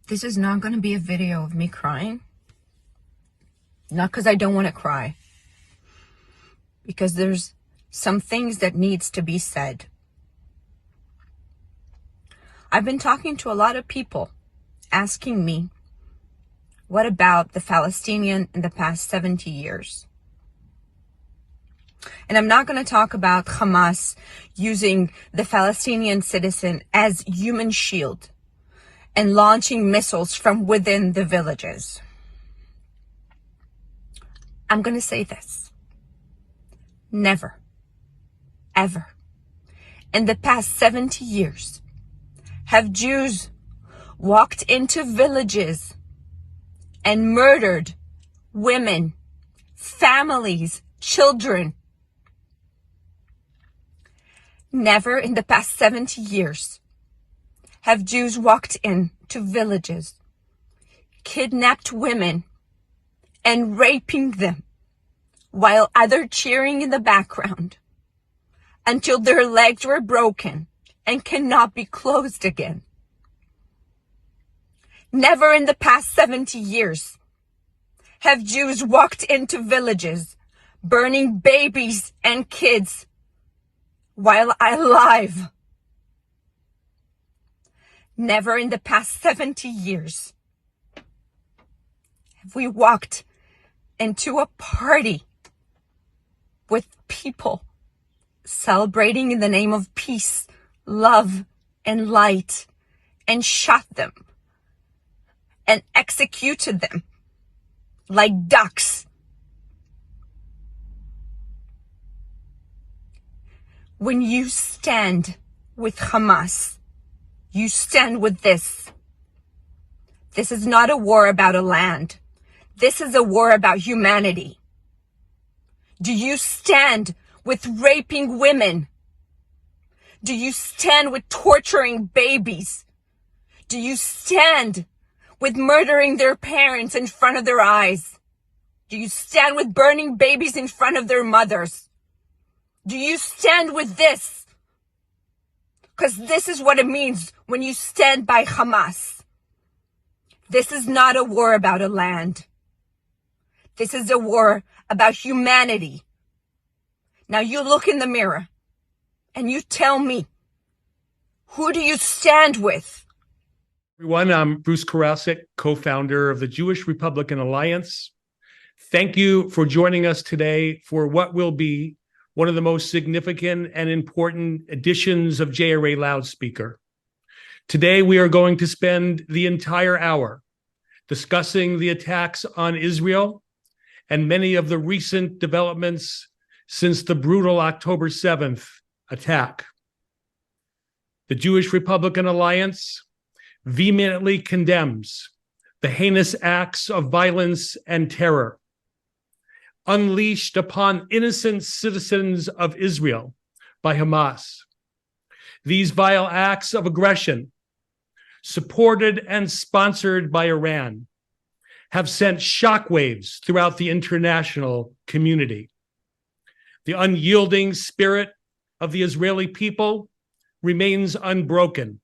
This is not going to be a video of me crying. Not because I don't want to cry. Because there's some things that needs to be said. I've been talking to a lot of people asking me, what about the Palestinian in the past 70 years? And I'm not going to talk about Hamas using the Palestinian citizen as human shield and launching missiles from within the villages. I'm going to say this. Never, ever, in the past 70 years, have Jews walked into villages and murdered women, families, children. Never in the past 70 years have Jews walked into villages, kidnapped women, and raping them while other cheering in the background until their legs were broken and cannot be closed again. Never in the past 70 years have Jews walked into villages, burning babies and kids while alive. Never in the past 70 years have we walked into a party with people celebrating in the name of peace, love, and light, and shot them and executed them like ducks. When you stand with Hamas, you stand with this. This is not a war about a land. This is a war about humanity. Do you stand with raping women? Do you stand with torturing babies? Do you stand with murdering their parents in front of their eyes? Do you stand with burning babies in front of their mothers? Do you stand with this? Because this is what it means when you stand by Hamas. This is not a war about a land. This is a war about humanity. Now you look in the mirror and you tell me, who do you stand with? Everyone, I'm Bruce Karasik, co-founder of the Jewish Republican Alliance. Thank you for joining us today for what will be one of the most significant and important editions of JRA Loudspeaker. Today, we are going to spend the entire hour discussing the attacks on Israel and many of the recent developments since the brutal October 7th attack. The Jewish Republican Alliance vehemently condemns the heinous acts of violence and terror unleashed upon innocent citizens of Israel by Hamas. These vile acts of aggression, supported and sponsored by Iran, have sent shockwaves throughout the international community. The unyielding spirit of the Israeli people remains unbroken,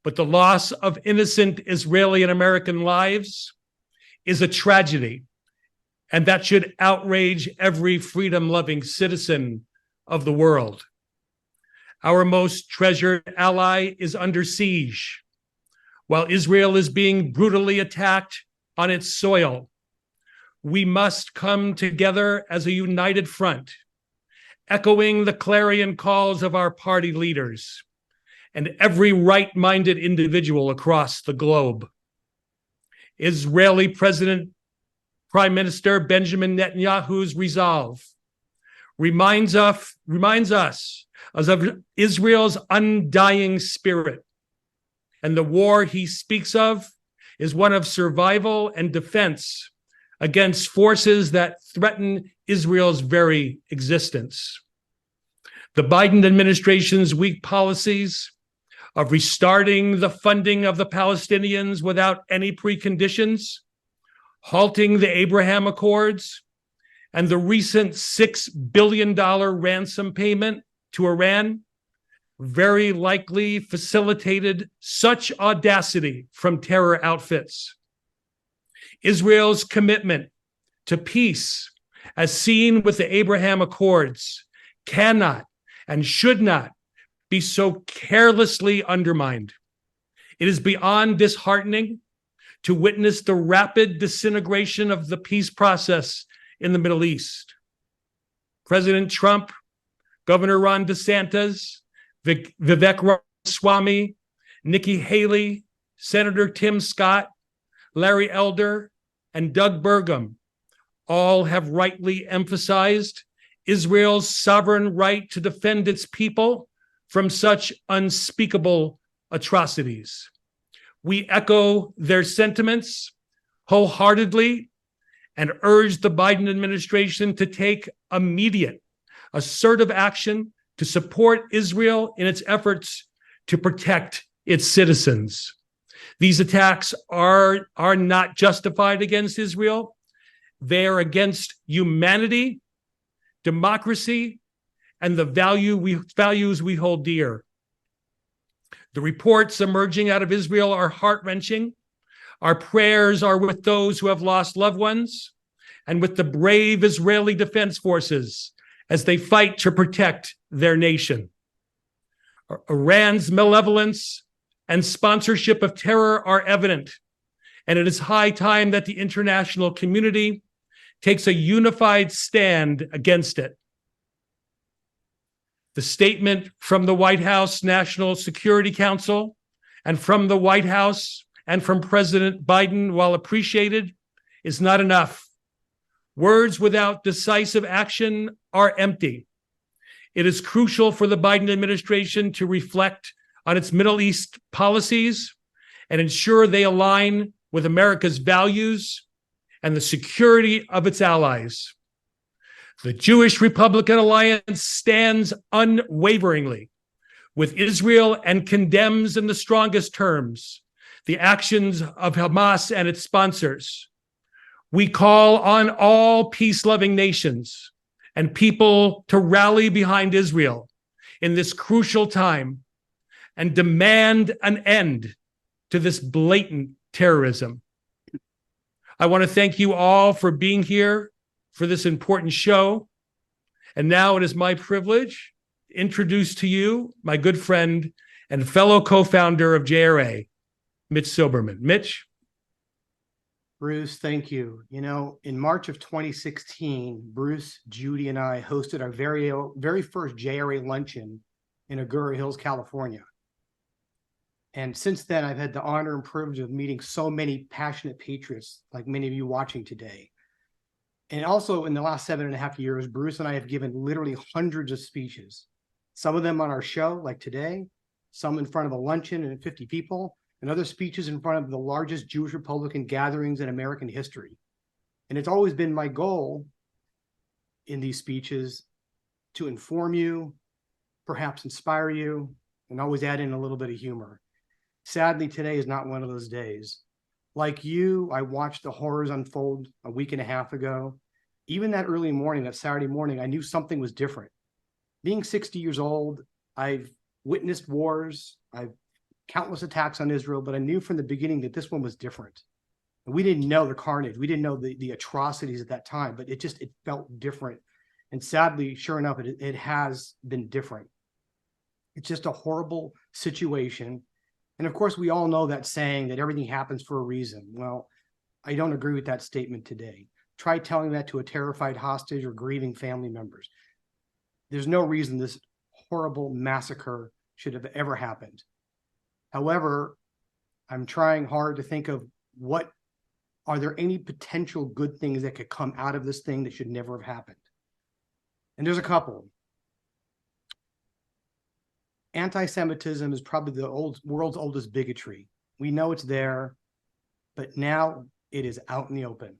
but the loss of innocent Israeli and American lives is a tragedy, and that should outrage every freedom-loving citizen of the world. Our most treasured ally is under siege. While Israel is being brutally attacked on its soil, we must come together as a united front, echoing the clarion calls of our party leaders and every right-minded individual across the globe. Israeli Prime Minister Benjamin Netanyahu's resolve reminds us of Israel's undying spirit, and the war he speaks of is one of survival and defense against forces that threaten Israel's very existence. The Biden administration's weak policies of restarting the funding of the Palestinians without any preconditions, halting the Abraham Accords, and the recent $6 billion ransom payment to Iran very likely facilitated such audacity from terror outfits. Israel's commitment to peace, as seen with the Abraham Accords, cannot and should not be so carelessly undermined. It is beyond disheartening to witness the rapid disintegration of the peace process in the Middle East. President Trump, Governor Ron DeSantis, Vivek Ramaswamy, Nikki Haley, Senator Tim Scott, Larry Elder, and Doug Burgum all have rightly emphasized Israel's sovereign right to defend its people from such unspeakable atrocities. We echo their sentiments wholeheartedly and urge the Biden administration to take immediate, assertive action to support Israel in its efforts to protect its citizens. These attacks are not justified against Israel. They are against humanity, democracy, and the values we hold dear. The reports emerging out of Israel are heart-wrenching. Our prayers are with those who have lost loved ones and with the brave Israeli Defense Forces as they fight to protect their nation. Iran's malevolence and sponsorship of terror are evident, and it is high time that the international community takes a unified stand against it. The statement from the White House National Security Council and from the White House and from President Biden, while appreciated, is not enough. Words without decisive action are empty. It is crucial for the Biden administration to reflect on its Middle East policies and ensure they align with America's values and the security of its allies. The Jewish Republican Alliance stands unwaveringly with Israel and condemns in the strongest terms the actions of Hamas and its sponsors. We call on all peace-loving nations and people to rally behind Israel in this crucial time and demand an end to this blatant terrorism. I want to thank you all for being here for this important show. And now it is my privilege to introduce to you my good friend and fellow co-founder of JRA, Mitch Silberman. Mitch? Bruce, thank you. You know, in March of 2016, Bruce, Judy, and I hosted our very first JRA luncheon in Agoura Hills, California. And since then, I've had the honor and privilege of meeting so many passionate patriots, like many of you watching today. And also in the last 7.5 years, Bruce and I have given literally hundreds of speeches, some of them on our show, like today, some in front of a luncheon and 50 people, and other speeches in front of the largest Jewish Republican gatherings in American history. And it's always been my goal in these speeches to inform you, perhaps inspire you, and always add in a little bit of humor. Sadly, today is not one of those days. Like you, I watched the horrors unfold a week and a half ago. Even that early morning, that Saturday morning, I knew something was different. Being 60 years old, I've witnessed wars, I've countless attacks on Israel, but I knew from the beginning that this one was different. And we didn't know the carnage, we didn't know the atrocities at that time, but it felt different. And sadly, sure enough, it has been different. It's just a horrible situation. And of course, we all know that saying that everything happens for a reason. Well, I don't agree with that statement today. Try telling that to a terrified hostage or grieving family members. There's no reason this horrible massacre should have ever happened. However, I'm trying hard to think of are there any potential good things that could come out of this thing that should never have happened? And there's a couple. Anti-Semitism is probably the world's oldest bigotry. We know it's there, but now it is out in the open.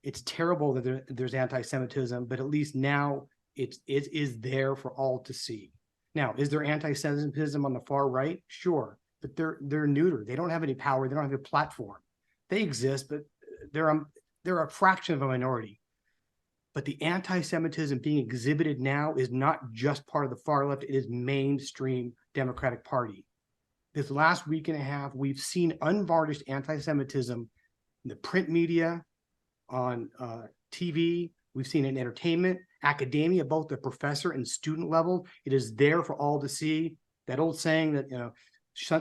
It's terrible that there's anti-Semitism, but at least now it is there for all to see. Now, is there anti-Semitism on the far right? Sure, but they're neuter. They don't have any power. They don't have a platform. They exist, but they're a fraction of a minority. But the anti-Semitism being exhibited now is not just part of the far left, it is mainstream Democratic Party. This last week and a half, we've seen unvarnished anti-Semitism in the print media, on TV, we've seen it in entertainment, academia, both the professor and student level. It is there for all to see. That old saying that,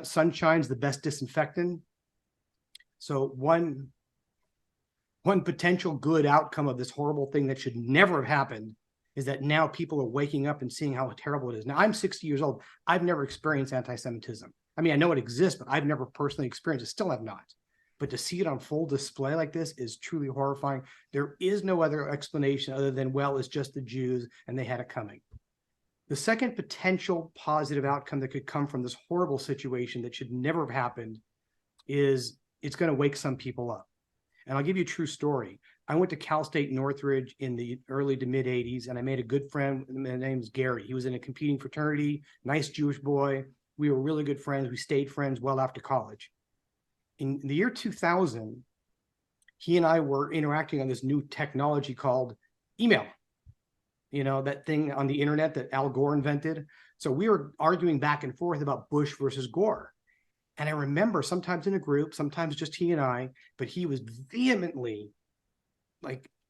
sunshine's the best disinfectant. So one potential good outcome of this horrible thing that should never have happened is that now people are waking up and seeing how terrible it is. Now, I'm 60 years old. I've never experienced anti-Semitism. I mean, I know it exists, but I've never personally experienced it, still have not. But to see it on full display like this is truly horrifying. There is no other explanation other than, well, it's just the Jews and they had it coming. The second potential positive outcome that could come from this horrible situation that should never have happened is it's going to wake some people up. And I'll give you a true story. I went to Cal State Northridge in the early to mid 80s, and I made a good friend. His name is Gary. He was in a competing fraternity, nice Jewish boy. We were really good friends. We stayed friends well after college. In the year 2000, he and I were interacting on this new technology called email. That thing on the internet that Al Gore invented. So we were arguing back and forth about Bush versus Gore. And I remember sometimes in a group, sometimes just he and I, but he was vehemently,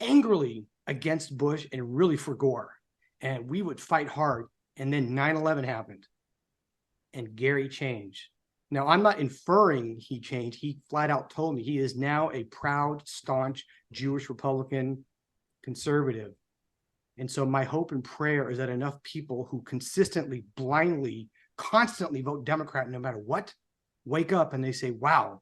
angrily against Bush and really for Gore. And we would fight hard. And then 9/11 happened. And Gary changed. Now, I'm not inferring he changed. He flat out told me he is now a proud, staunch Jewish Republican conservative. And so my hope and prayer is that enough people who consistently, blindly, constantly vote Democrat no matter what, wake up and they say, wow,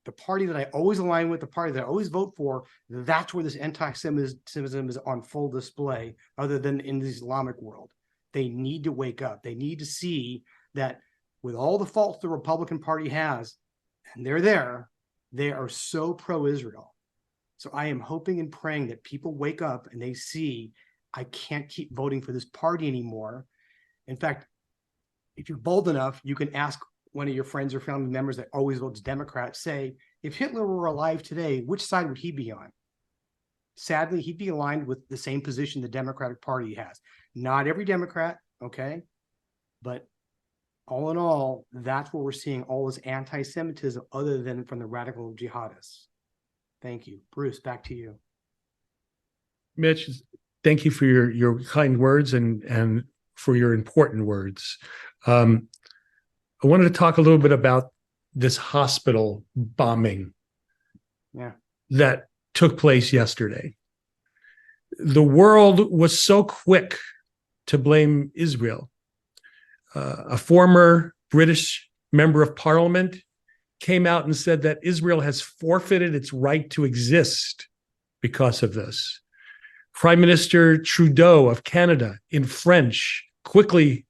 the party that I always align with, the party that I always vote for, that's where this anti-Semitism is on full display, other than in the Islamic world. They need to wake up. They need to see that with all the faults the Republican Party has, and they're there, they are so pro-Israel. So I am hoping and praying that people wake up and they see, I can't keep voting for this party anymore. In fact, if you're bold enough, you can ask one of your friends or family members that always votes Democrat, say, if Hitler were alive today, which side would he be on? Sadly, he'd be aligned with the same position the Democratic Party has. Not every Democrat, okay? But all in all, that's where we're seeing all this anti-Semitism other than from the radical jihadists. Thank you. Bruce, back to you. Mitch, thank you for your kind words and for your important words. I wanted to talk a little bit about this hospital bombing that took place yesterday. The world was so quick to blame Israel. A former British member of parliament came out and said that Israel has forfeited its right to exist because of this. Prime Minister Trudeau of Canada, in French, quickly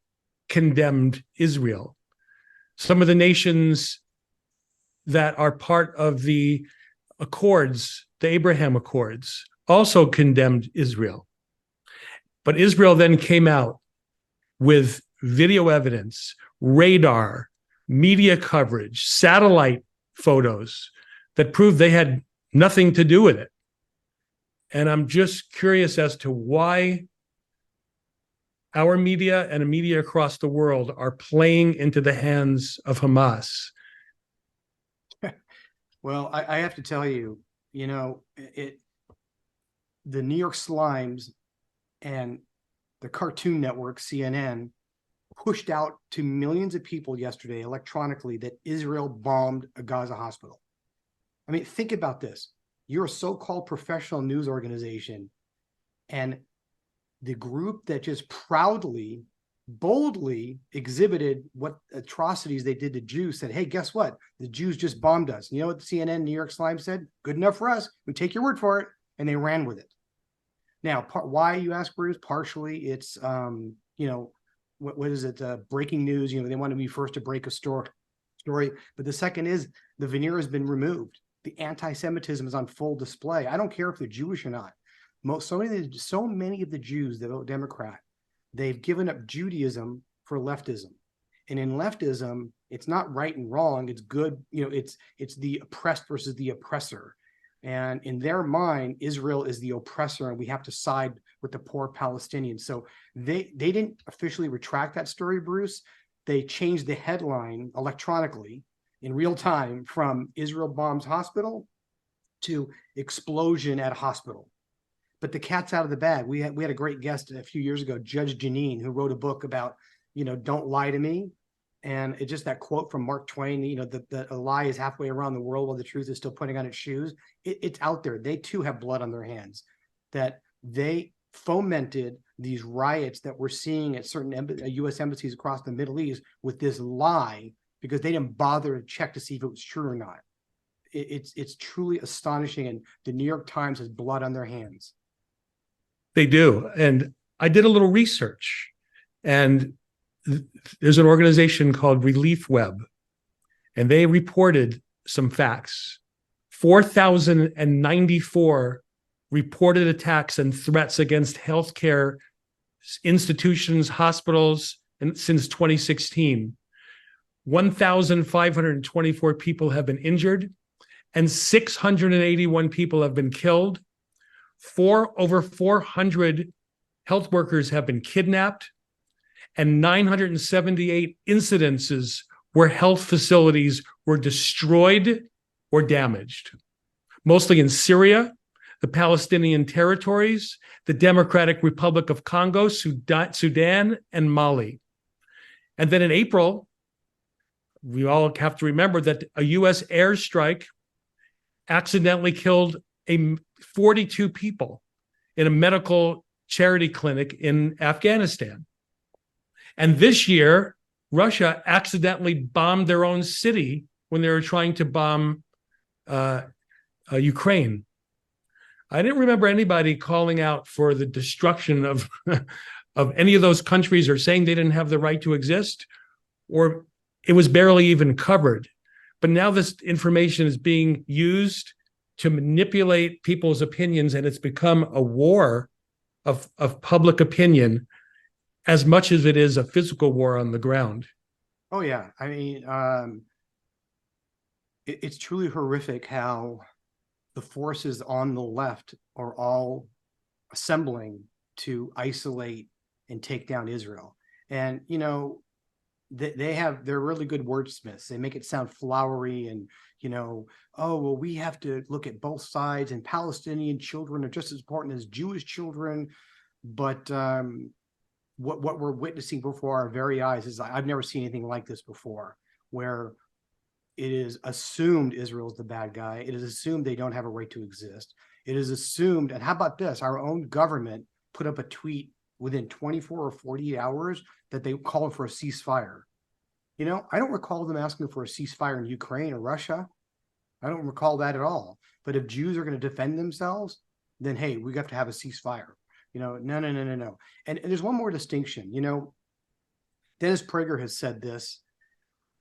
condemned Israel. Some of the nations that are part of the Accords, the Abraham Accords, also condemned Israel. But Israel then came out with video evidence, radar, media coverage, satellite photos that proved they had nothing to do with it. And I'm just curious as to why our media and media across the world are playing into the hands of Hamas. Well, I have to tell you, the New York Slimes and the Cartoon Network, CNN, pushed out to millions of people yesterday electronically that Israel bombed a Gaza hospital. I mean, think about this. You're a so-called professional news organization, and the group that just proudly, boldly exhibited what atrocities they did to Jews said, hey, guess what? The Jews just bombed us. You know what CNN, New York Slime said? Good enough for us. We take your word for it. And they ran with it. Now, why, you ask, Bruce? Partially, it's, what is it? Breaking news. They want to be first to break a story. But the second is the veneer has been removed. The anti-Semitism is on full display. I don't care if they're Jewish or not. So many of the Jews that vote Democrat, they've given up Judaism for leftism. And in leftism, it's not right and wrong. It's good. It's the oppressed versus the oppressor. And in their mind, Israel is the oppressor and we have to side with the poor Palestinians. So they didn't officially retract that story, Bruce. They changed the headline electronically in real time from Israel bombs hospital to explosion at hospital. But the cat's out of the bag. We had a great guest a few years ago, Judge Janine, who wrote a book about, don't lie to me. And it's just that quote from Mark Twain, that a lie is halfway around the world while the truth is still putting on its shoes. It's out there. They too have blood on their hands, that they fomented these riots that we're seeing at certain U.S. embassies across the Middle East with this lie because they didn't bother to check to see if it was true or not. It's truly astonishing. And the New York Times has blood on their hands. They do. And I did a little research, and there's an organization called Relief Web, and they reported some facts. 4,094 reported attacks and threats against healthcare institutions, hospitals, and since 2016. 1,524 people have been injured, and 681 people have been killed. Over 400 health workers have been kidnapped, and 978 incidences where health facilities were destroyed or damaged, mostly in Syria, the Palestinian territories, the Democratic Republic of Congo, Sudan, and Mali. And then in April, we all have to remember that a U.S. airstrike accidentally killed 42 people in a medical charity clinic in Afghanistan. And this year, Russia accidentally bombed their own city when they were trying to bomb Ukraine. I didn't remember anybody calling out for the destruction of any of those countries or saying they didn't have the right to exist, or it was barely even covered. But now this information is being used to manipulate people's opinions, and it's become a war of public opinion as much as it is a physical war on the ground. Oh, yeah. I mean, it's truly horrific how the forces on the left are all assembling to isolate and take down Israel. And, they're really good wordsmiths. They make it sound flowery and, oh, well, we have to look at both sides, and Palestinian children are just as important as Jewish children. But what we're witnessing before our very eyes is, I've never seen anything like this before, where it is assumed Israel's the bad guy. It is assumed they don't have a right to exist. It is assumed, and how about this? Our own government put up a tweet within 24 or 48 hours that they called for a ceasefire. I don't recall them asking for a ceasefire in Ukraine or Russia. I don't recall that at all. But if Jews are going to defend themselves, then, hey, we have to have a ceasefire. No. And there's one more distinction. Dennis Prager has said this.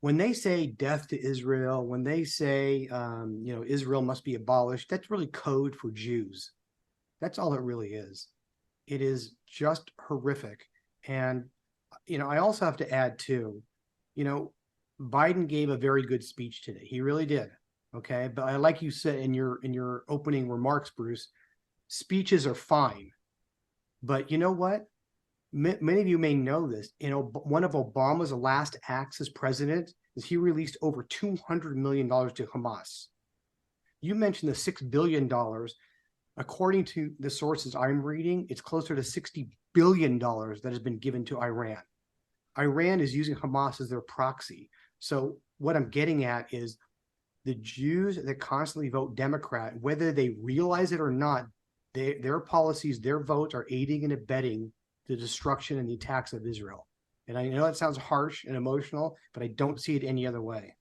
When they say death to Israel, when they say, Israel must be abolished, that's really code for Jews. That's all it really is. It is just horrific. And, I also have to add too, Biden gave a very good speech today. He really did. Okay. But I, like you said in your opening remarks, Bruce, speeches are fine. But you know what? Many of you may know this. One of Obama's last acts as president is he released over $200 million to Hamas. You mentioned the $6 billion. According to the sources I'm reading, it's closer to $60 billion that has been given to Iran. Iran is using Hamas as their proxy. So what I'm getting at is the Jews that constantly vote Democrat, whether they realize it or not, their policies, their votes are aiding and abetting the destruction and the attacks of Israel. And I know that sounds harsh and emotional, but I don't see it any other way.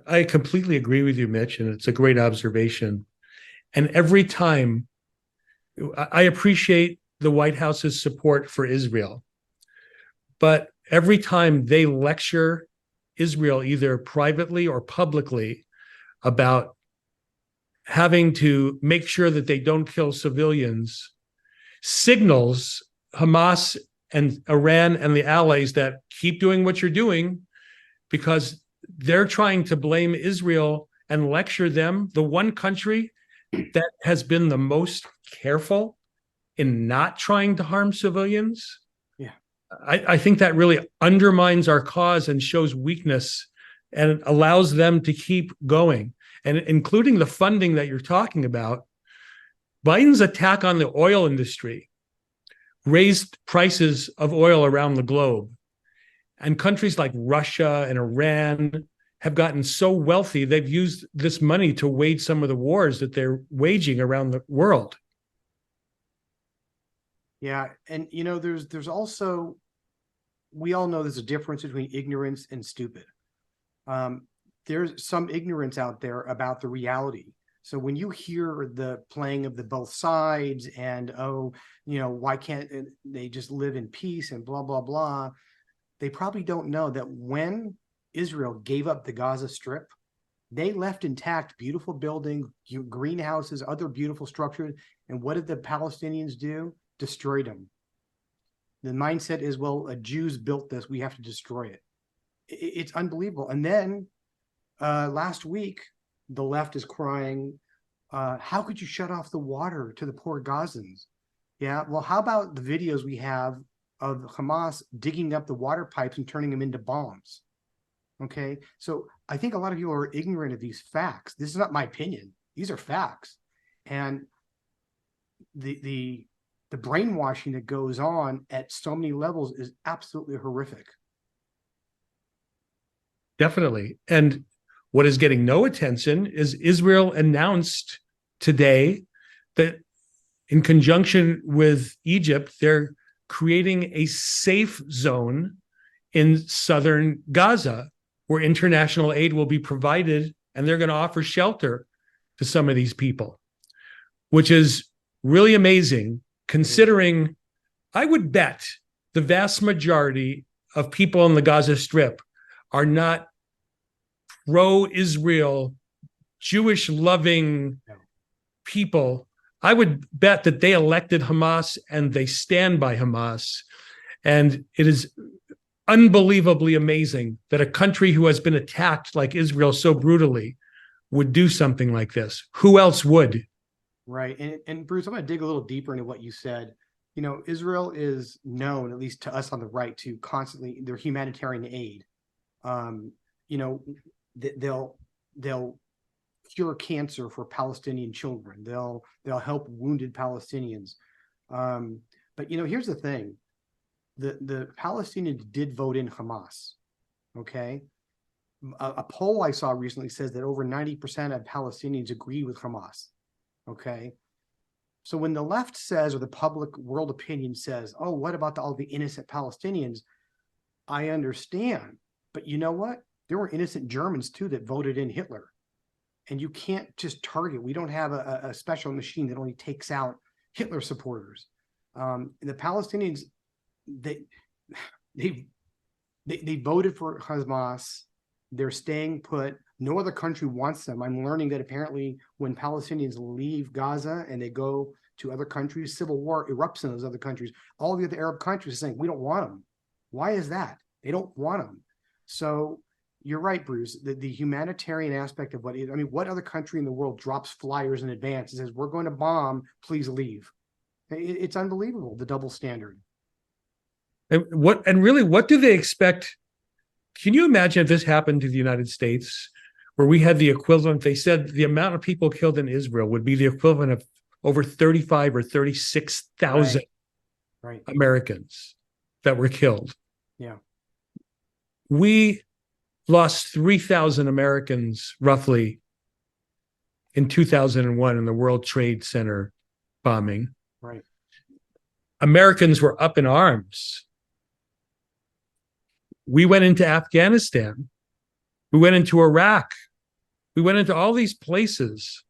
I completely agree with you, Mitch, and it's a great observation. And every time, I appreciate the White House's support for Israel, but every time they lecture Israel, either privately or publicly, about having to make sure that they don't kill civilians, signals Hamas and Iran and the allies that keep doing what you're doing, because they're trying to blame Israel and lecture them, the one country that has been the most careful in not trying to harm civilians. Yeah. I think that really undermines our cause and shows weakness and allows them to keep going. And including the funding that you're talking about, Biden's attack on the oil industry raised prices of oil around the globe. And countries like Russia and Iran have gotten so wealthy, they've used this money to wage some of the wars that they're waging around the world. Yeah. And, you know, there's also, we all know there's a difference between ignorance and stupid. There's some ignorance out there about the reality. So when you hear the playing of the both sides and, oh, you know, why can't they just live in peace and blah, blah, blah. They probably don't know that when Israel gave up the Gaza Strip, they left intact beautiful buildings, greenhouses, other beautiful structures. And what did the Palestinians do? Destroyed them. The mindset is, well, Jews built this, we have to destroy it. It's unbelievable. And then last week, the left is crying, how could you shut off the water to the poor Gazans? Yeah, well, how about the videos we have of Hamas digging up the water pipes and turning them into bombs? Okay, so I think a lot of you are ignorant of these facts. This is not my opinion. These are facts. And the brainwashing that goes on at so many levels is absolutely horrific. Definitely. And what is getting no attention is Israel announced today that in conjunction with Egypt, they're creating a safe zone in southern Gaza where international aid will be provided, and they're going to offer shelter to some of these people, which is really amazing considering I would bet the vast majority of people on the Gaza Strip are not pro-Israel, Jewish-loving people. I would bet that they elected Hamas and they stand by Hamas. And it is unbelievably amazing that a country who has been attacked like Israel so brutally would do something like this. Who else would? Right. And Bruce, I'm going to dig a little deeper into what you said. You know, Israel is known, at least to us on the right, to constantly their humanitarian aid. You know, they'll cure cancer for Palestinian children. They'll help wounded Palestinians. But you know, here's the thing: the Palestinians did vote in Hamas. Okay, a poll I saw recently says that over 90% of Palestinians agree with Hamas. Okay, so when the left says, or the public world opinion says, "Oh, what about all the innocent Palestinians?" I understand, but you know what? There were innocent Germans too that voted in Hitler. And you can't just target. We don't have a special machine that only takes out Hitler supporters. The Palestinians, they voted for Hamas. They're staying put. No other country wants them. I'm learning that apparently when Palestinians leave Gaza and they go to other countries, civil war erupts in those other countries. All the other Arab countries are saying, we don't want them. Why is that? They don't want them. So you're right, Bruce. The humanitarian aspect of what other country in the world drops flyers in advance and says, we're going to bomb, please leave? It's unbelievable, the double standard. And really, what do they expect? Can you imagine if this happened to the United States, where we had the equivalent? They said the amount of people killed in Israel would be the equivalent of over 35 or 36,000 right. Americans that were killed. Yeah. We lost 3,000 Americans roughly in 2001 in the World Trade Center bombing. Right. Americans were up in arms. We went into Afghanistan. We went into Iraq. We went into all these places.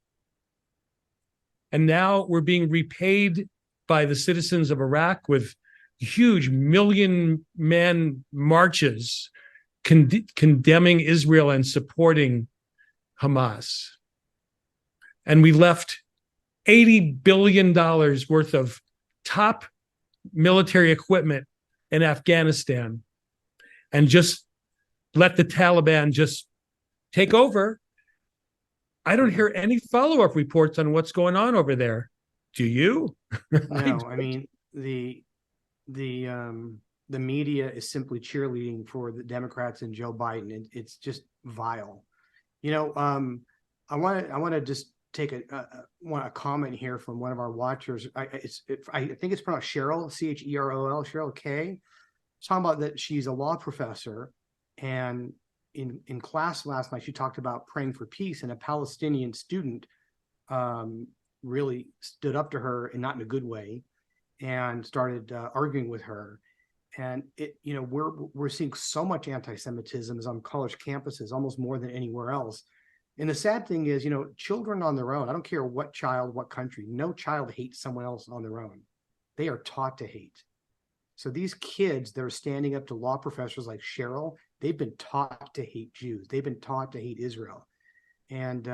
And now we're being repaid by the citizens of Iraq with huge million-man marches condemning Israel and supporting Hamas. And we left $80 billion worth of top military equipment in Afghanistan and just let the Taliban just take over. I don't hear any follow-up reports on what's going on over there. Do you? No, I mean, the media is simply cheerleading for the Democrats and Joe Biden. It's just vile. I want to just take a comment here from one of our watchers. I think it's pronounced Cheryl, Cherol, Cheryl K. Talking about that she's a law professor, and in class last night she talked about praying for peace, and a Palestinian student really stood up to her, and not in a good way, and started arguing with her. And we're seeing so much anti-Semitism on college campuses, almost more than anywhere else. And the sad thing is, children on their own, I don't care what child, what country, no child hates someone else on their own. They are taught to hate. So these kids that are standing up to law professors like Cheryl, they've been taught to hate Jews. They've been taught to hate Israel. And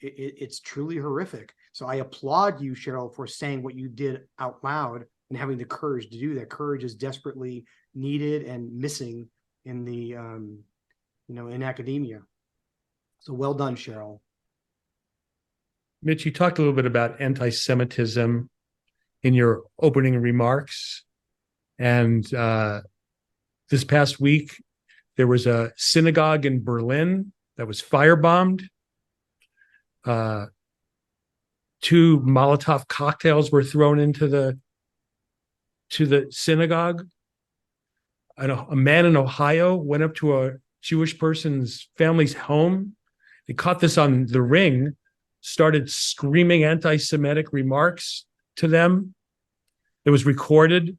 it's truly horrific. So I applaud you, Cheryl, for saying what you did out loud and having the courage to do that. Courage is desperately needed and missing in the, in academia. So well done, Cheryl. Mitch, you talked a little bit about anti-Semitism in your opening remarks. And this past week, there was a synagogue in Berlin that was firebombed. 2 Molotov cocktails were thrown into the synagogue. A man in Ohio went up to a Jewish person's family's home. They caught this on the Ring, started screaming anti-Semitic remarks to them. It was recorded.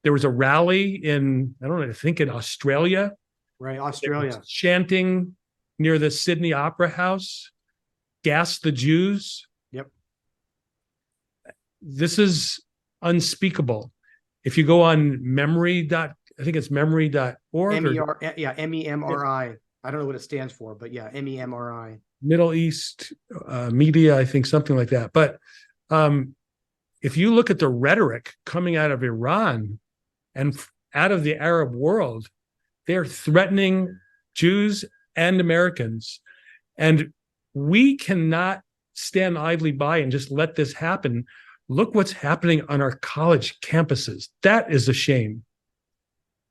There was a rally I think in Australia. Right, Australia. Chanting near the Sydney Opera House, "Gas the Jews." Yep. This is unspeakable. If you go on memory.org. MEMRI. I don't know what it stands for, but yeah, MEMRI. Middle East media, I think, something like that. But if you look at the rhetoric coming out of Iran and out of the Arab world, they're threatening Jews and Americans. And we cannot stand idly by and just let this happen. Look what's happening on our college campuses. That is a shame.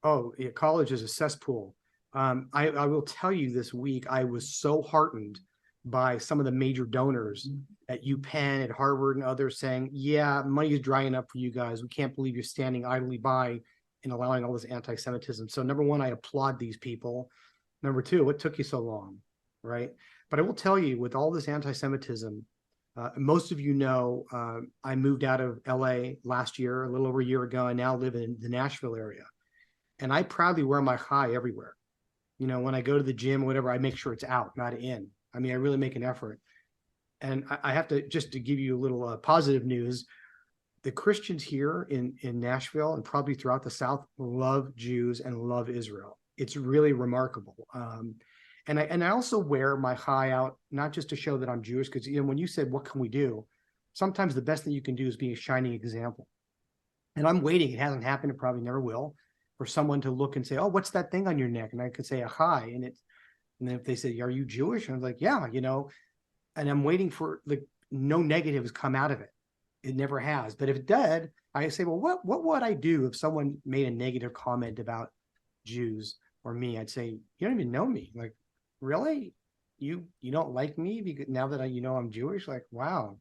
Oh, yeah, college is a cesspool. I will tell you, this week, I was so heartened by some of the major donors at UPenn, at Harvard, and others saying, yeah, money is drying up for you guys. We can't believe you're standing idly by and allowing all this anti-Semitism. So number one, I applaud these people. Number two, what took you so long, right? But I will tell you, with all this anti-Semitism, most of you know, I moved out of LA last year, a little over a year ago. I now live in the Nashville area. And I proudly wear my chai everywhere. When I go to the gym or whatever, I make sure it's out, not in. I mean, I really make an effort. And I have to, just to give you a little positive news, the Christians here in Nashville and probably throughout the South love Jews and love Israel. It's really remarkable. And I also wear my chai out, not just to show that I'm Jewish, because when you said, what can we do? Sometimes the best thing you can do is be a shining example. And I'm waiting. It hasn't happened. It probably never will. For someone to look and say, oh, what's that thing on your neck? And I could say a chai. And then if they say, are you Jewish? And I was like, yeah, and I'm waiting for no negatives come out of it. It never has. But if it did, I say, well, what would I do if someone made a negative comment about Jews or me? I'd say, you don't even know me. Like, really? You don't like me because now that I'm Jewish? Like, wow,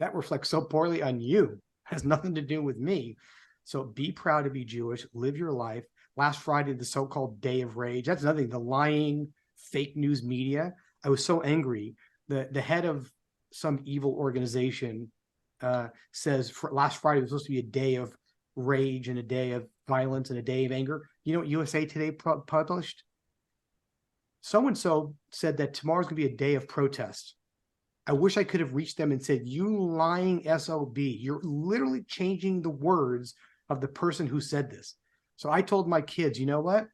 that reflects so poorly on you. It has nothing to do with me. So be proud to be Jewish, live your life. Last Friday, the so-called Day of Rage, that's nothing. The lying, fake news media. I was so angry. The head of some evil organization says last Friday was supposed to be a day of rage and a day of violence and a day of anger. You know what USA Today published? So-and-so said that tomorrow's going to be a day of protest. I wish I could have reached them and said, you lying SOB, you're literally changing the words of the person who said this. So I told my kids, you know what?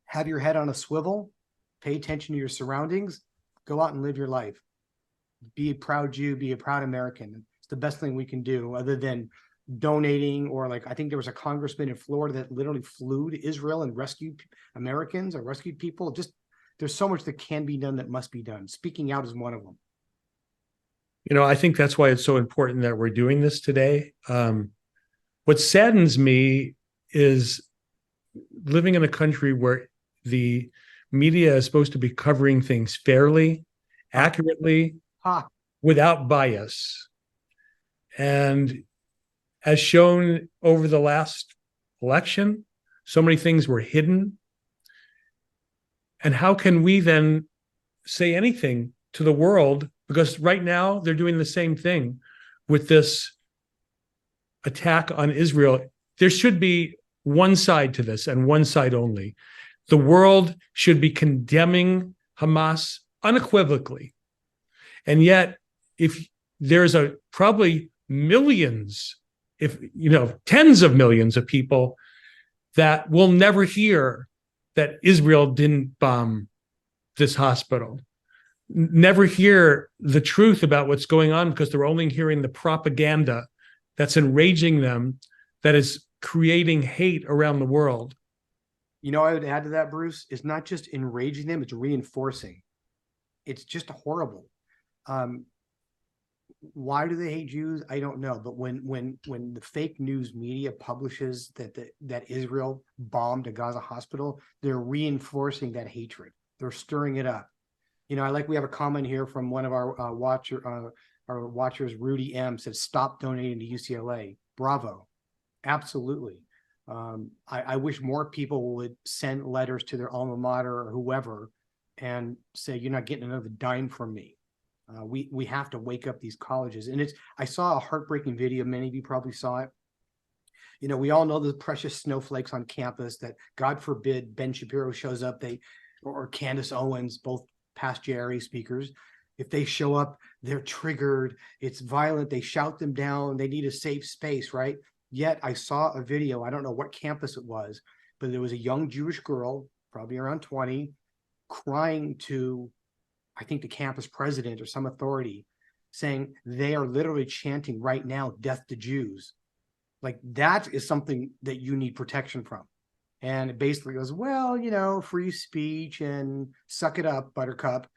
Have your head on a swivel, pay attention to your surroundings, go out and live your life. Be a proud Jew, be a proud American. It's the best thing we can do, other than donating, or I think there was a congressman in Florida that literally flew to Israel and rescued Americans or rescued people. Just there's so much that can be done that must be done. Speaking out is one of them. I think that's why it's so important that we're doing this today. What saddens me is living in a country where the media is supposed to be covering things fairly, accurately, without bias. And as shown over the last election, so many things were hidden. And how can we then say anything to the world? Because right now they're doing the same thing with this attack on Israel. There should be one side to this and one side only. The world should be condemning Hamas unequivocally. And yet, if there's probably millions, if tens of millions of people that will never hear that Israel didn't bomb this hospital, never hear the truth about what's going on because they're only hearing the propaganda that's enraging them, that is creating hate around the world. I would add to that, Bruce, it's not just enraging them, it's reinforcing. It's just horrible. Why do they hate Jews? I don't know. But when the fake news media publishes that Israel bombed a Gaza hospital, they're reinforcing that hatred. They're stirring it up. We have a comment here from one of our watchers, Rudy M, said, "Stop donating to UCLA." Bravo. Absolutely. I wish more people would send letters to their alma mater or whoever and say, "You're not getting another dime from me." We have to wake up these colleges. And I saw a heartbreaking video. Many of you probably saw it. We all know the precious snowflakes on campus that, God forbid, Ben Shapiro shows up, or Candace Owens, both past JRA speakers. If they show up, they're triggered. It's violent. They shout them down. They need a safe space, right? Yet I saw a video. I don't know what campus it was, but there was a young Jewish girl, probably around 20, crying to, I think, the campus president or some authority, saying they are literally chanting right now, "Death to Jews." Like, that is something that you need protection from. And it basically goes, well, free speech and suck it up, buttercup.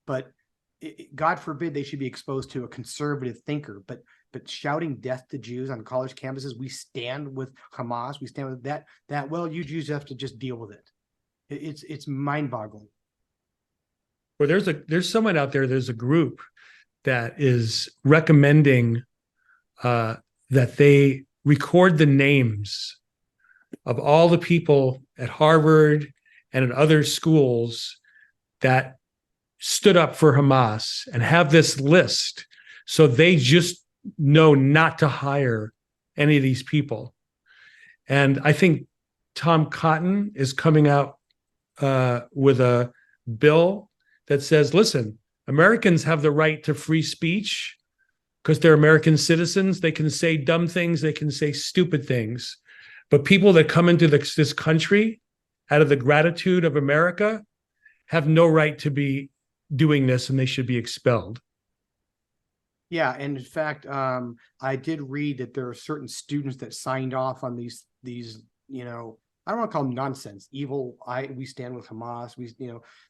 But God forbid they should be exposed to a conservative thinker. But shouting "death to Jews" on college campuses, we stand with Hamas, we stand with that, you Jews have to just deal with it. It's mind-boggling. Well, there's someone out there, there's a group that is recommending that they record the names of all the people at Harvard and at other schools that stood up for Hamas, and have this list so they just know not to hire any of these people. And I think Tom Cotton is coming out with a bill that says, listen, Americans have the right to free speech because they're American citizens. They can say dumb things. They can say stupid things. But people that come into this country out of the gratitude of America have no right to be doing this, and they should be expelled. Yeah, and in fact, I did read that there are certain students that signed off on these, I don't want to call them nonsense, evil. We stand with Hamas.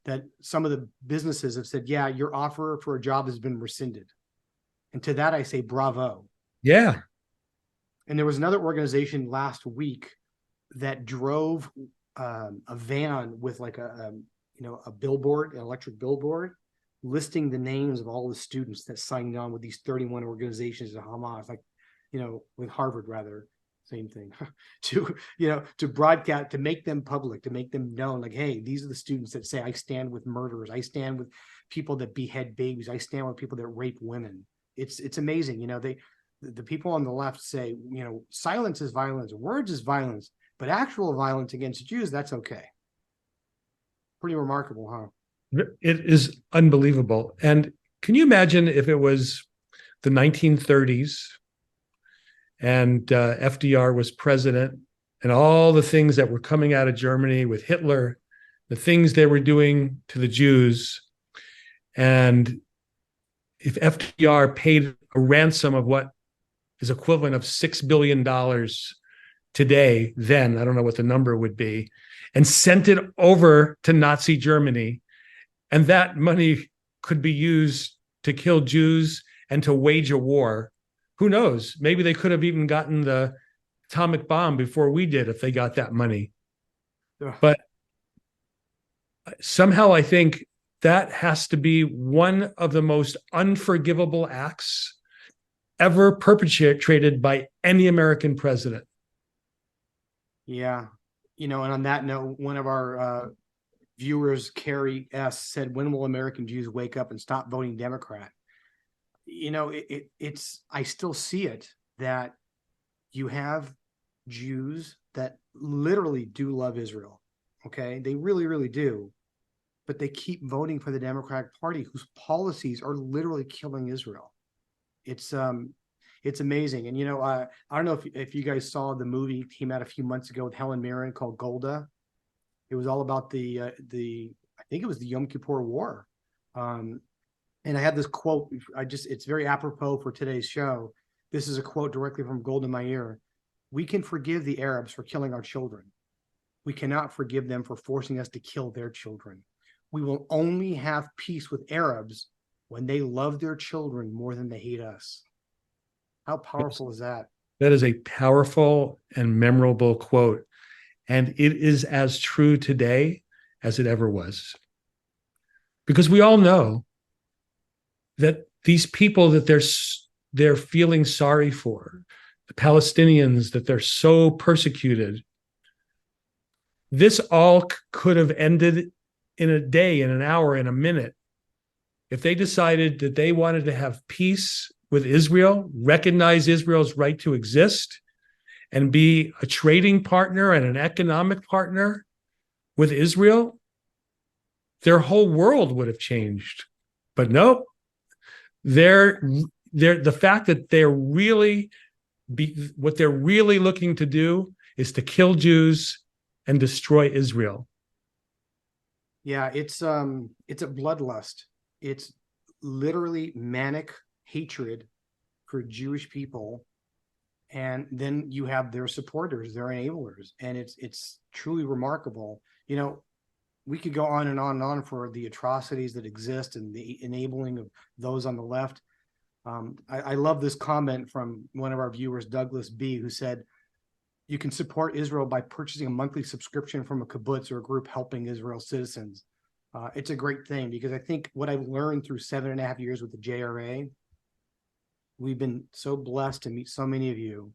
That some of the businesses have said, yeah, your offer for a job has been rescinded. And to that, I say, bravo. Yeah. And there was another organization last week that drove a van with like a billboard, an electric billboard, listing the names of all the students that signed on with these 31 organizations of Hamas, with Harvard, rather, same thing, to broadcast, to make them public, to make them known, like, hey, these are the students that say, I stand with murderers. I stand with people that behead babies. I stand with people that rape women. It's amazing. The people on the left say, silence is violence, words is violence, but actual violence against Jews, that's okay. Pretty remarkable, huh? It is unbelievable. And can you imagine if it was the 1930s and FDR was president, and all the things that were coming out of Germany with Hitler, the things they were doing to the Jews, and if FDR paid a ransom of what is equivalent of $6 billion today, then, I don't know what the number would be, and sent it over to Nazi Germany, and that money could be used to kill Jews and to wage a war. Who knows? Maybe they could have even gotten the atomic bomb before we did if they got that money. Ugh. But somehow I think that has to be one of the most unforgivable acts ever perpetrated by any American president. Yeah. And on that note, one of our viewers, Carrie S., said, when will American Jews wake up and stop voting Democrat? It's I still see it, that you have Jews that literally do love Israel. Okay. They really, really do. But they keep voting for the Democratic Party, whose policies are literally killing Israel. It's amazing. And, I don't know if you guys saw the movie came out a few months ago with Helen Mirren called Golda. It was all about I think it was the Yom Kippur War. And I have this quote. It's very apropos for today's show. This is a quote directly from Golda Meir. We can forgive the Arabs for killing our children. We cannot forgive them for forcing us to kill their children. We will only have peace with Arabs when they love their children more than they hate us. How powerful is that? That is a powerful and memorable quote. And it is as true today as it ever was. Because we all know that these people that they're feeling sorry for, the Palestinians that they're so persecuted, this all could have ended in a day, in an hour, in a minute, if they decided that they wanted to have peace with Israel, recognize Israel's right to exist, and be a trading partner and an economic partner with Israel, their whole world would have changed. But nope, the fact that what they're really looking to do is to kill Jews and destroy Israel. Yeah, it's a bloodlust. It's literally manic hatred for Jewish people, and then you have their supporters, their enablers, and it's truly remarkable. We could go on and on and on for the atrocities that exist and the enabling of those on the left. I love this comment from one of our viewers, Douglas B., who said, you can support Israel by purchasing a monthly subscription from a kibbutz or a group helping Israel citizens. It's a great thing, because I think what I've learned through 7.5 years with the JRA, we've been so blessed to meet so many of you,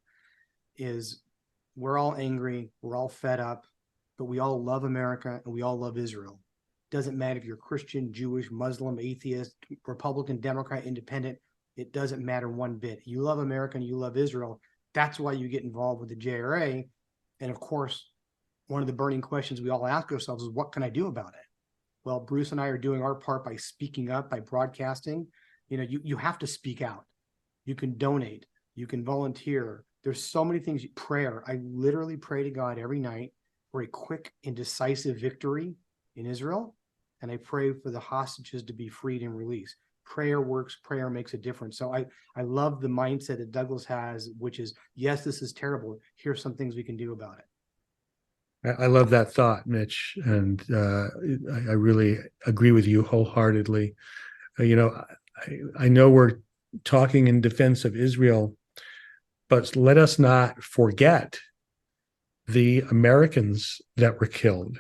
is we're all angry, we're all fed up, but we all love America and we all love Israel. Doesn't matter if you're Christian, Jewish, Muslim, atheist, Republican, Democrat, Independent. It doesn't matter one bit. You love America and you love Israel. That's why you get involved with the JRA. And of course, one of the burning questions we all ask ourselves is, what can I do about it? Well, Bruce and I are doing our part by speaking up, by broadcasting. You have to speak out. You can donate. You can volunteer. There's so many things. Prayer. I literally pray to God every night for a quick and decisive victory in Israel. And I pray for the hostages to be freed and released. Prayer works. Prayer makes a difference. So I love the mindset that Douglas has, which is, yes, this is terrible. Here's some things we can do about it. I love that thought, Mitch, and I really agree with you wholeheartedly. I know we're talking in defense of Israel, but let us not forget the Americans that were killed,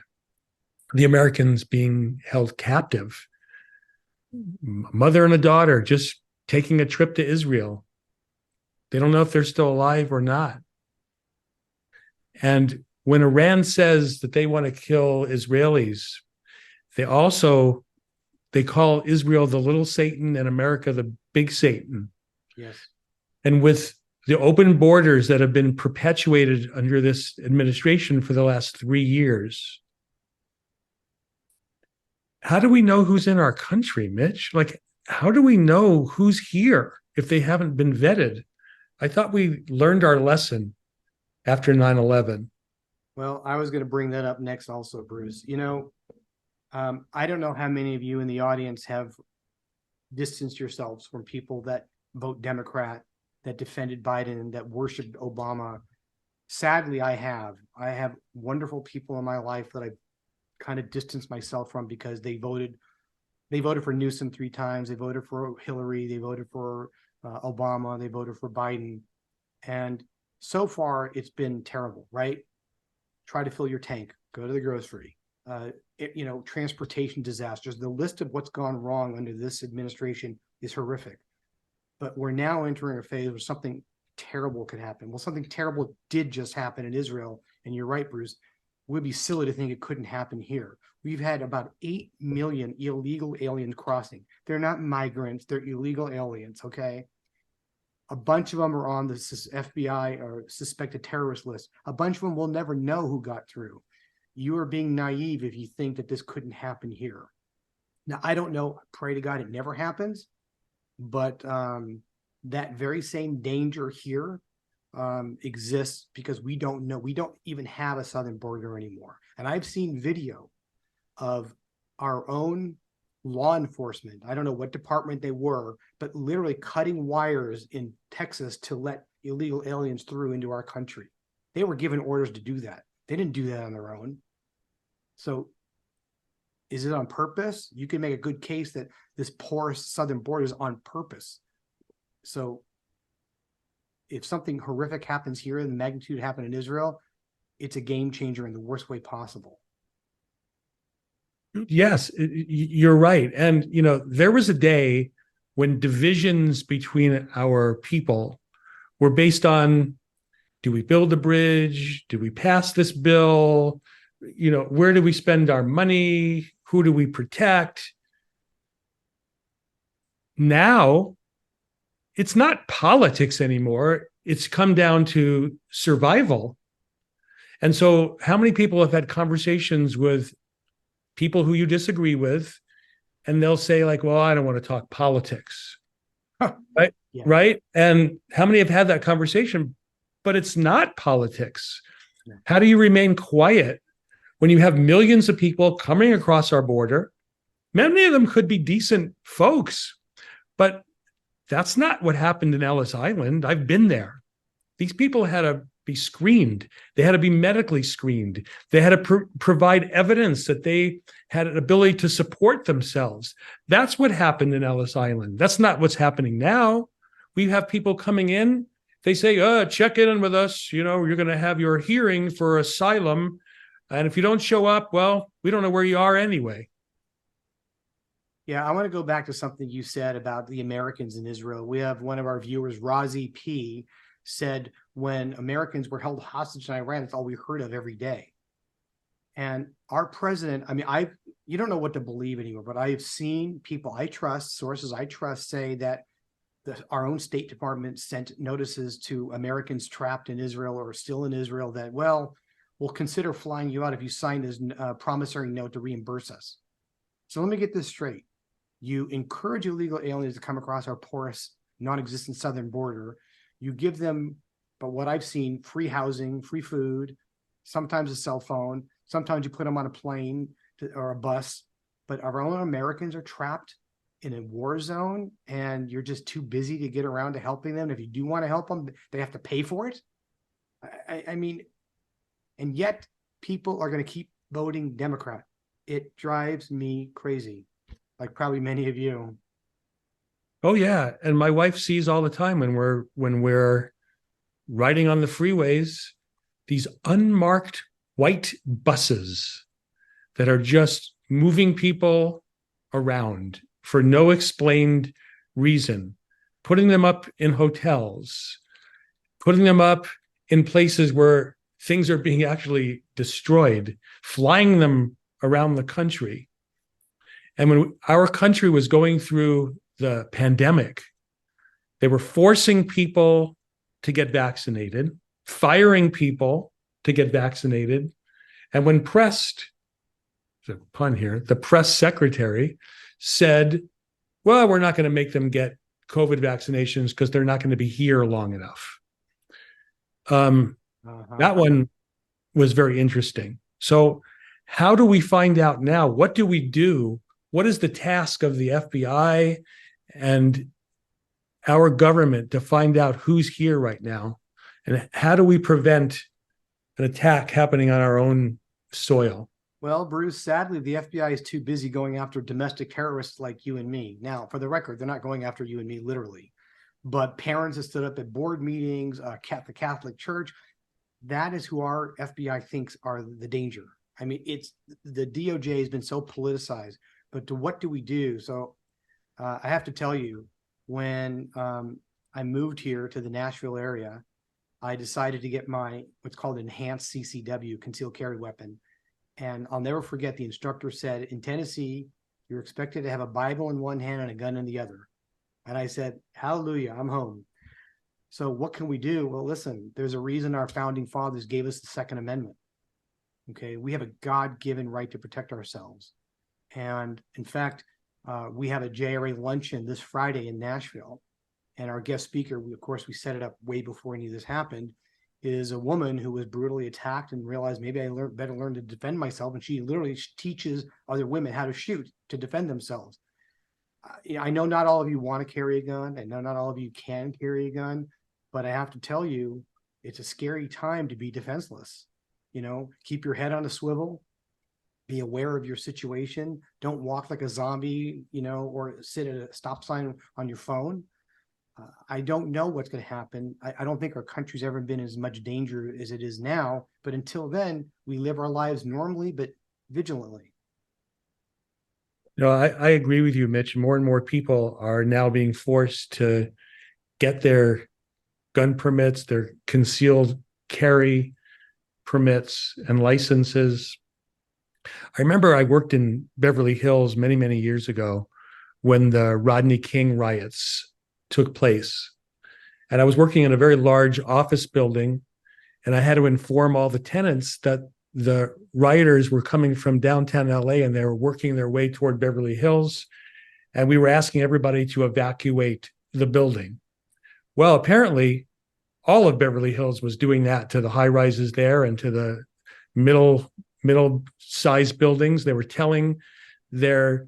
the Americans being held captive, mother and a daughter just taking a trip to Israel. They don't know if they're still alive or not. And when Iran says that they want to kill Israelis, they call Israel the little Satan and America the big Satan. Yes. And with the open borders that have been perpetuated under this administration for the last 3 years, how do we know who's in our country, Mitch? Like, how do we know who's here if they haven't been vetted? I thought we learned our lesson after 9/11. Well, I was going to bring that up next also, Bruce. I don't know how many of you in the audience have distanced yourselves from people that vote Democrat, that defended Biden, that worshiped Obama. Sadly, I have wonderful people in my life that I've kind of distanced myself from because they voted They voted for Newsom 3 times. They voted for Hillary. They voted for Obama. They voted for Biden. And so far, it's been terrible, right? Try to fill your tank. Go to the grocery. Transportation disasters. The list of what's gone wrong under this administration is horrific. But we're now entering a phase where something terrible could happen. Well, something terrible did just happen in Israel. And you're right, Bruce. It would be silly to think it couldn't happen here. We've had about 8 million illegal aliens crossing. They're not migrants. They're illegal aliens, okay? A bunch of them are on the FBI or suspected terrorist list. A bunch of them will never know who got through. You are being naive if you think that this couldn't happen here. Now, I don't know. Pray to God it never happens. But that very same danger here exists because we don't know. We don't even have a southern border anymore. And I've seen video of our own law enforcement. I don't know what department they were, but literally cutting wires in Texas to let illegal aliens through into our country. They were given orders to do that. They didn't do that on their own. So is it on purpose? You can make a good case that this porous southern border is on purpose. So if something horrific happens here, the magnitude happened in Israel, it's a game changer in the worst way possible. Yes, you're right. And, there was a day when divisions between our people were based on, do we build a bridge? Do we pass this bill? Where do we spend our money? Who do we protect? Now, it's not politics anymore. It's come down to survival. And so how many people have had conversations with people who you disagree with, and they'll say like, well, I don't want to talk politics. Right? Yeah. Right. And how many have had that conversation? But it's not politics. Yeah. How do you remain quiet when you have millions of people coming across our border? Many of them could be decent folks, but that's not what happened in Ellis Island. I've been there. These people had to be screened. They had to be medically screened. They had to provide evidence that they had an ability to support themselves. That's what happened in Ellis Island. That's not what's happening now. We have people coming in. They say, check in with us. You're going to have your hearing for asylum. And if you don't show up, well, we don't know where you are anyway. Yeah, I want to go back to something you said about the Americans in Israel. We have one of our viewers, Razi P., said when Americans were held hostage in Iran, that's all we heard of every day. And our president, you don't know what to believe anymore, but I have seen people I trust, sources I trust, say that our own State Department sent notices to Americans trapped in Israel or still in Israel that, well, we'll consider flying you out if you sign this promissory note to reimburse us. So let me get this straight. You encourage illegal aliens to come across our porous, non-existent southern border. You give them, but what I've seen, free housing, free food, sometimes a cell phone. Sometimes you put them on a plane or a bus. But our own Americans are trapped in a war zone, and you're just too busy to get around to helping them. If you do want to help them, they have to pay for it. I mean, and yet people are going to keep voting Democrat. It drives me crazy, like probably many of you. Oh yeah, and my wife sees all the time when we're riding on the freeways, these unmarked white buses that are just moving people around for no explained reason, putting them up in hotels, putting them up in places where things are being actually destroyed, flying them around the country. And when our country was going through the pandemic, they were forcing people to get vaccinated, firing people to get vaccinated. And when pressed, there's a pun here, the press secretary said, well, we're not going to make them get COVID vaccinations because they're not going to be here long enough. That one was very interesting. So how do we find out now? What do we do? What is the task of the FBI and our government to find out who's here right now? And how do we prevent an attack happening on our own soil? Well, Bruce, sadly, the FBI is too busy going after domestic terrorists like you and me. Now, for the record, they're not going after you and me literally, but parents have stood up at board meetings, the Catholic Church. That is who our FBI thinks are the danger. I mean, it's the DOJ has been so politicized, but what do we do? So I have to tell you, when I moved here to the Nashville area, I decided to get my what's called enhanced CCW, concealed carry weapon. And I'll never forget, the instructor said, in Tennessee, you're expected to have a Bible in one hand and a gun in the other. And I said, hallelujah, I'm home. So what can we do? Well, listen, there's a reason our founding fathers gave us the Second Amendment. Okay, we have a God-given right to protect ourselves. And in fact, we have a JRA luncheon this Friday in Nashville. And our guest speaker, of course, we set it up way before any of this happened, is a woman who was brutally attacked and realized maybe I better learn to defend myself. And she literally teaches other women how to shoot, to defend themselves. I know not all of you want to carry a gun. I know not all of you can carry a gun, but I have to tell you, it's a scary time to be defenseless. You know, keep your head on a swivel, be aware of your situation. Don't walk like a zombie, you know, or sit at a stop sign on your phone. I don't know what's going to happen. I don't think our country's ever been in as much danger as it is now. But until then, we live our lives normally, but vigilantly. No, I agree with you, Mitch. More and more people are now being forced to get their gun permits, their concealed carry permits and licenses. I remember I worked in Beverly Hills many, many years ago when the Rodney King riots took place. And I was working in a very large office building, and I had to inform all the tenants that the rioters were coming from downtown LA and they were working their way toward Beverly Hills. And we were asking everybody to evacuate the building. Well, apparently, all of Beverly Hills was doing that to the high rises there and to the middle-sized buildings. They were telling their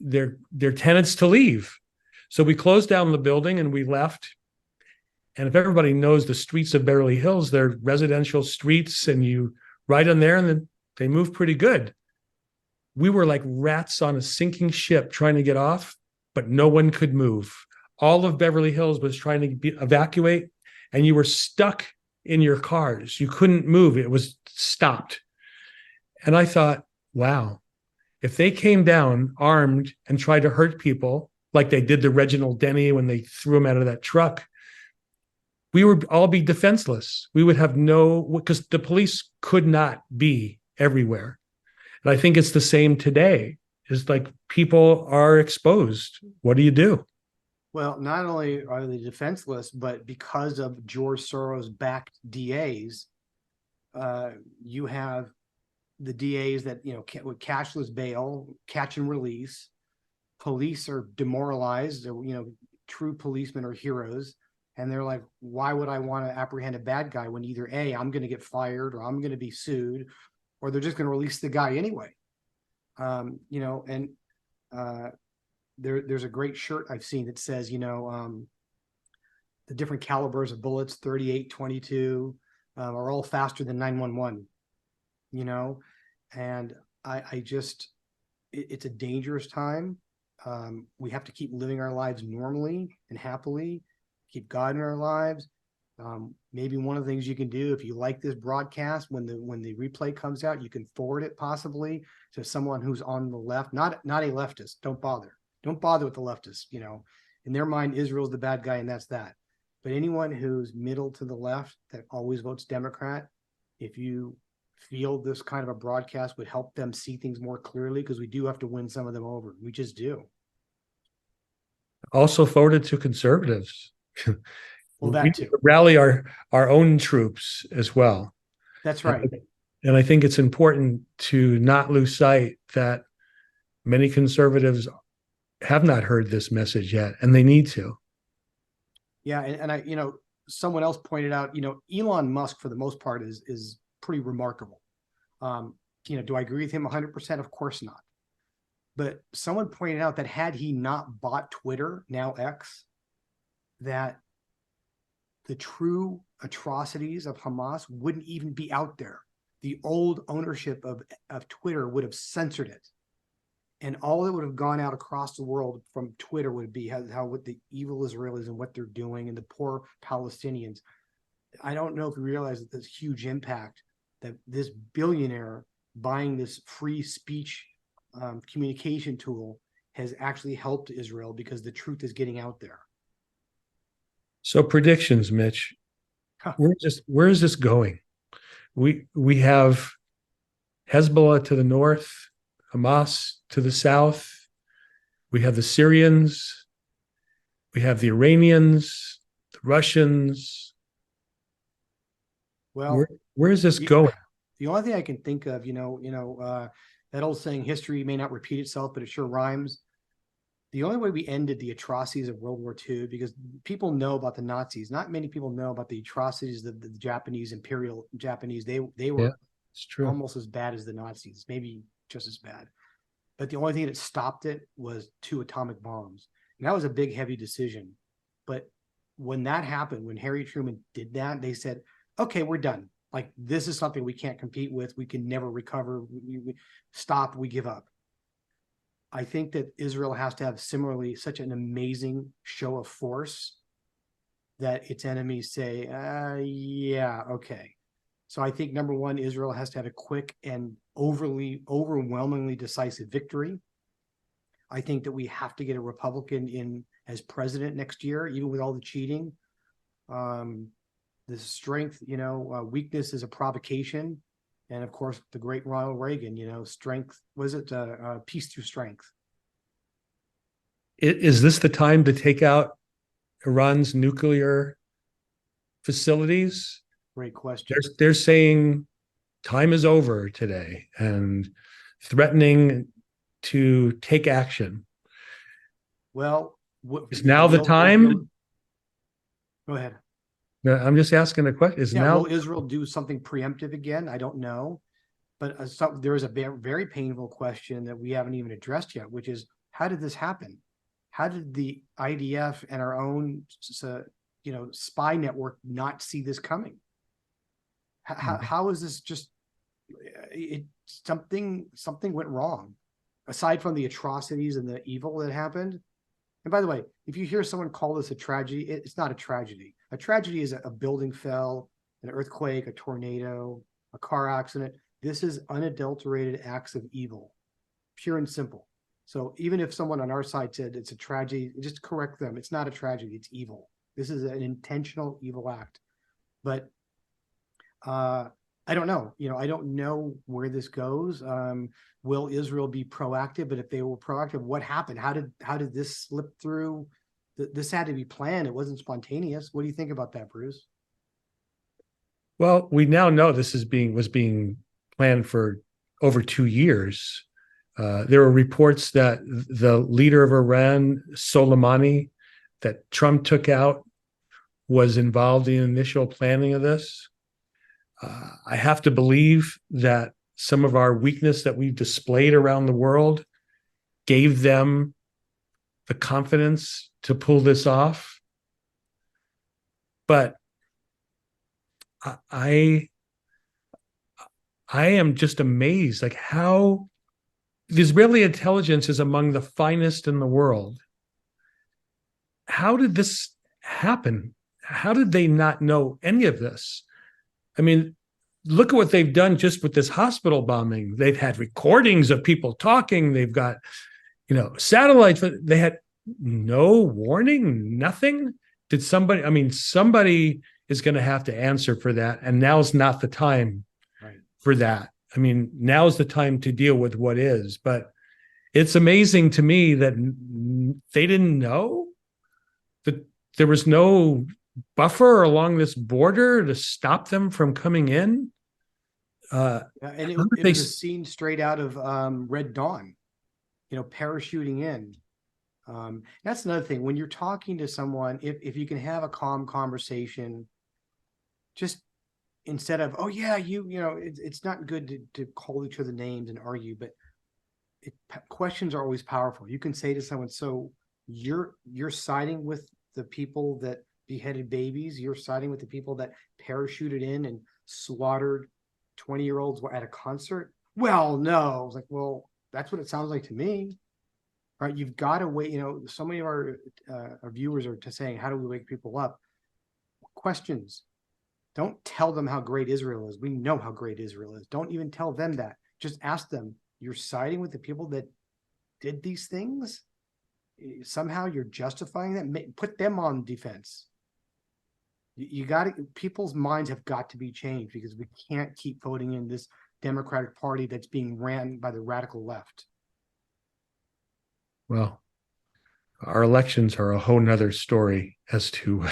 tenants to leave. So we closed down the building and we left. And if everybody knows the streets of Beverly Hills, they're residential streets, and you ride on there and then they move pretty good. We were like rats on a sinking ship trying to get off, but no one could move. All of Beverly Hills was trying to evacuate, and you were stuck in your cars. You couldn't move. It was stopped. And I thought, wow, if they came down armed and tried to hurt people like they did to Reginald Denny when they threw him out of that truck, we would all be defenseless. We would have because the police could not be everywhere. And I think it's the same today. It's like people are exposed. What do you do? Well, not only are they defenseless, but because of George Soros-backed DAs, you have the DAs that, you know, with cashless bail, catch and release. Police are demoralized. You know, true policemen are heroes. And they're like, why would I want to apprehend a bad guy when either A, I'm going to get fired, or I'm going to be sued, or they're just going to release the guy anyway. You know, and there's a great shirt I've seen that says, you know, the different calibers of bullets, 38, 22, are all faster than 911, you know, and I just, it's a dangerous time. We have to keep living our lives normally and happily, keep God in our lives. Maybe one of the things you can do, if you like this broadcast, when the replay comes out, you can forward it possibly to someone who's on the left, not a leftist. Don't bother with the leftists. You know, in their mind, Israel's the bad guy, and that's that. But anyone who's middle to the left that always votes Democrat, if you feel this kind of a broadcast would help them see things more clearly, because we do have to win some of them over. We just do. Also forwarded to conservatives. Well, that too. Rally our own troops as well. That's right. And I think it's important to not lose sight that many conservatives have not heard this message yet, and they need to. Yeah, and I, you know, someone else pointed out, you know, Elon Musk for the most part is pretty remarkable. You know, do I agree with him 100%? Of course not. But someone pointed out that had he not bought Twitter, now X, that the true atrocities of Hamas wouldn't even be out there. the old ownership of Twitter would have censored it. And all that would have gone out across the world from Twitter would be how what the evil Israelis and what they're doing and the poor Palestinians. I don't know if you realize that this huge impact that this billionaire buying this free speech communication tool has actually helped Israel, because the truth is getting out there. So predictions, Mitch. Where is this going? We have Hezbollah to the north, Hamas to the south. We have the Syrians. We have the Iranians, the Russians. Well, where is this going? The only thing I can think of, that old saying, history may not repeat itself, but it sure rhymes. The only way we ended the atrocities of World War II, because people know about the Nazis. Not many people know about the atrocities of the Japanese, Imperial Japanese. They were it's true. Almost as bad as the Nazis, maybe just as bad. But the only thing that stopped it was 2 atomic bombs. And that was a big, heavy decision. But when that happened, when Harry Truman did that, they said, okay, we're done. Like, this is something we can't compete with. We can never recover. We stop. We give up. I think that Israel has to have similarly such an amazing show of force that its enemies say, yeah, okay. So I think, number one, Israel has to have a quick and overwhelmingly decisive victory. I think that we have to get a Republican in as president next year, even with all the cheating. The strength, weakness is a provocation. And of course, the great Ronald Reagan, strength, was it peace through strength? Is this the time to take out Iran's nuclear facilities? Great question. They're saying time is over today and threatening to take action. Well, is now the time? Go ahead. I'm just asking a question. Will Israel do something preemptive again? I don't know. But there is a very painful question that we haven't even addressed yet, which is, how did this happen? How did the IDF and our own spy network not see this coming? How is this just something went wrong, aside from the atrocities and the evil that happened? And by the way, if you hear someone call this a tragedy, it's not a tragedy. A tragedy is a building fell, an earthquake, a tornado, a car accident. This is unadulterated acts of evil, pure and simple. So even if someone on our side said it's a tragedy, just correct them. It's not a tragedy, it's evil. This is an intentional evil act. But I don't know. I don't know where this goes. Will Israel be proactive? But if they were proactive, what happened? How did this slip through? This had to be planned. It wasn't spontaneous. What do you think about that, Bruce? Well, we now know this was being planned for over 2 years. There were reports that the leader of Iran, Soleimani, that Trump took out, was involved in the initial planning of this. I have to believe that some of our weakness that we've displayed around the world gave them the confidence to pull this off. But I am just amazed, like how the Israeli intelligence is among the finest in the world. How did this happen? How did they not know any of this? I mean, look at what they've done just with this hospital bombing. They've had recordings of people talking. They've got, satellites. They had no warning, nothing. Somebody is going to have to answer for that. And now's not the time for that. Now's the time to deal with what is. But it's amazing to me that they didn't know that there was no buffer along this border to stop them from coming in. And it was a scene straight out of Red Dawn, parachuting in. That's another thing. When you're talking to someone, if you can have a calm conversation, just instead of, oh yeah, it's not good to call each other names and argue, but questions are always powerful. You can say to someone, so you're siding with the people that beheaded babies, you're siding with the people that parachuted in and slaughtered 20-year-olds were at a concert. Well, no. I was like, well, that's what it sounds like to me. Right? You've got to wait. So many of our viewers are saying, how do we wake people up? Questions. Don't tell them how great Israel is. We know how great Israel is. Don't even tell them that. Just ask them, you're siding with the people that did these things? Somehow you're justifying that? Put them on defense. You got to, people's minds have got to be changed, because we can't keep voting in this Democratic Party that's being ran by the radical left. Well, our elections are a whole nother story as to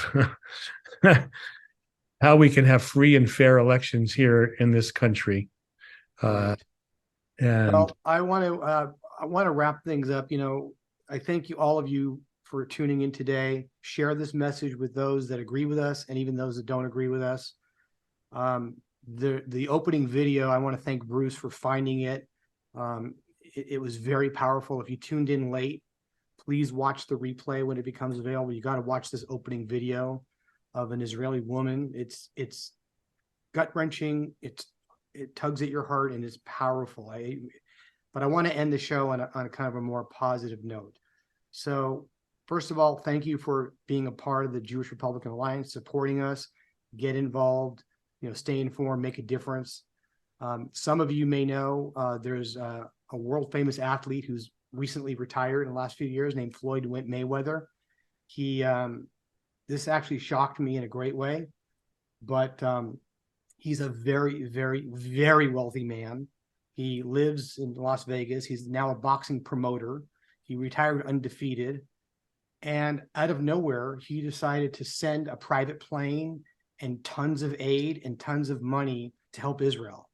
how we can have free and fair elections here in this country. Right. And well, I want to wrap things up. I thank all of you for tuning in today. Share this message with those that agree with us and even those that don't agree with us. The opening video, I want to thank Bruce for finding it. It was very powerful. If you tuned in late, please watch the replay when it becomes available. You got to watch this opening video of an Israeli woman. It's gut-wrenching. It tugs at your heart, and it's powerful. But I want to end the show on a kind of a more positive note. So first of all, thank you for being a part of the Jewish Republican Alliance, supporting us, get involved, stay informed, make a difference. Some of you may know there's a world famous athlete who's recently retired in the last few years named Floyd Mayweather. This actually shocked me in a great way, but he's a very, very, very wealthy man. He lives in Las Vegas. He's now a boxing promoter. He retired undefeated. And out of nowhere, he decided to send a private plane and tons of aid and tons of money to help Israel.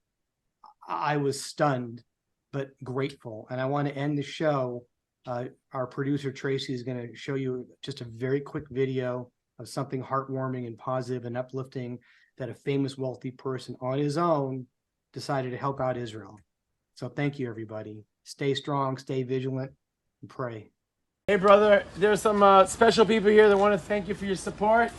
I was stunned, but grateful. And I want to end the show. Our producer, Tracy, is going to show you just a very quick video of something heartwarming and positive and uplifting that a famous wealthy person on his own decided to help out Israel. So thank you, everybody. Stay strong, stay vigilant, and pray. Hey, brother, there's some special people here that want to thank you for your support.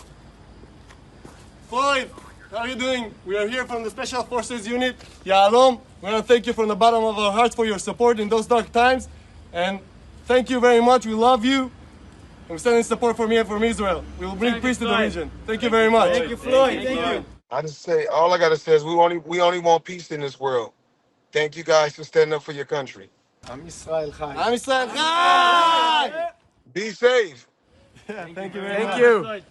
Floyd, how are you doing? We are here from the Special Forces Unit, Yalom. We want to thank you from the bottom of our hearts for your support in those dark times. And thank you very much. We love you. And we're sending support from here from Israel. We will bring peace to the region. Thank you very much. Thank you, Floyd. Thank you. I just say, all I gotta say is we only want peace in this world. Thank you guys for standing up for your country. Am Yisrael Chai. Am Yisrael Chai! Be safe. Thank you very much. Thank you.